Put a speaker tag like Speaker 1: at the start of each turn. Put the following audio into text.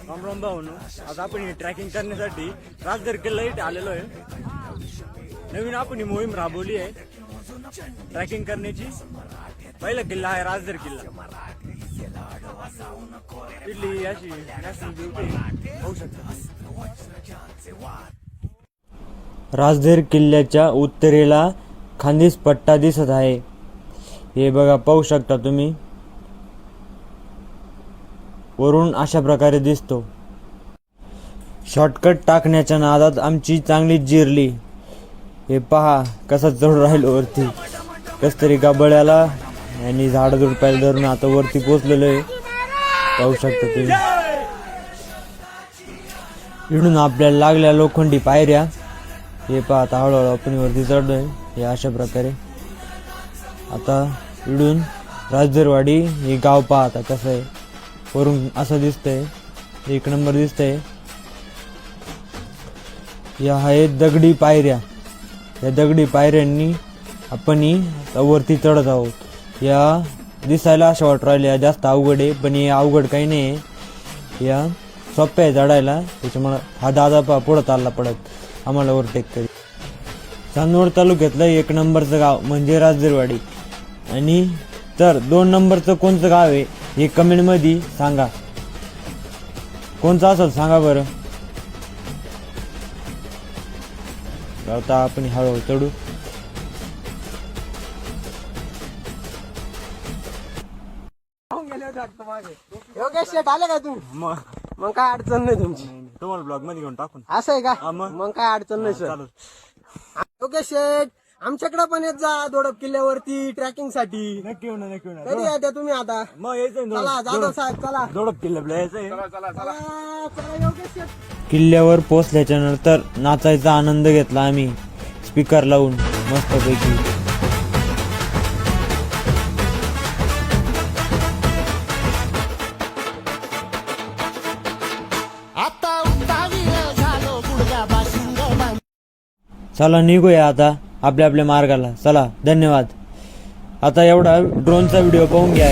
Speaker 1: राम राम भाऊ, आज आपण ट्रॅकिंग करण्यासाठी राजदर किल्ला इथे आलेलो आहे. नवीन आपण ही मोहीम राबवली आहे ट्रॅकिंग करण्याची. पहिला किल्ला आहे राजदर किल्ला. इथली अशी नॅशनल ब्युटी होऊ शकते.
Speaker 2: राजदर किल्ल्याच्या उत्तरेला खानदेश पट्टा दिसत आहे. हे बघा, पाहू शकता तुम्ही. वरून अशा प्रकारे दिसतो. शॉर्टकट टाकण्याच्या नादात आमची चांगली जिरली. हे पहा कसा चढ राहिलो वरती. कस तरी गाबळ्याला आणि झाड झुडपायला धरून आता वरती पोहोचलेलो आहे. पाहू शकता तुम्ही. इकडून आपल्याला लागल्या लोखंडी पायऱ्या. हे पहा, आता हळूहळू आपण वरती चढलोय. हे अशा प्रकारे. आता इकडून राजदरवाडी हे गाव पहा आता कसं आहे. वरून असं दिसतंय. एक नंबर दिसतंय. या आहेत दगडी पायऱ्या. या दगडी पायऱ्यांनी आपण वरती चढत आहोत. या दिसायला अशा वाटू राहिल्या जास्त अवघड आहे, पण हे अवघड काही नाही आहे. या सोप्या आहे चढायला. त्याच्यामुळं हा दादा पुढं चालला पडत आम्हाला ओव्हरटेक करी. चांदवड तालुक्यातलं एक नंबरचं गाव म्हणजे राजदरवाडी. आणि तर 2 नंबरचं कोणतं गाव आहे हे कमेंटमध्ये सांगा. कोणचं असेल सांगा बरं. आता आपण हळूहळू चढू.
Speaker 3: योगेश शेट आले का तू? मग काय अडचण नाही तुमची.
Speaker 1: तुम्हाला ब्लॉग मध्ये घेऊन टाकून
Speaker 3: असं आहे का? मग काय अडचण नाही सर. योगेश शेट आमच्याकडे पण येत जा दोडप किल्ल्यावरती ट्रॅकिंग साठी.
Speaker 1: नक्की येऊ ना, नक्की येऊ ना.
Speaker 3: कधी येत्या तुम्ही आता?
Speaker 1: मग यायचंय
Speaker 3: चला जाधव साहेब चला.
Speaker 1: दोडप किल्ला यायचंय.
Speaker 3: चला योगेश शेट.
Speaker 2: किल्ल्यावर पोहोचल्याच्या नंतर नाचायचा आनंद घेतला आम्ही स्पीकर लावून मस्तपैकी. चला निघूया आता आपल्या आपल्या मार्गाला. चला, धन्यवाद. आता एवढा ड्रोनचा व्हिडिओ पाहून घ्या.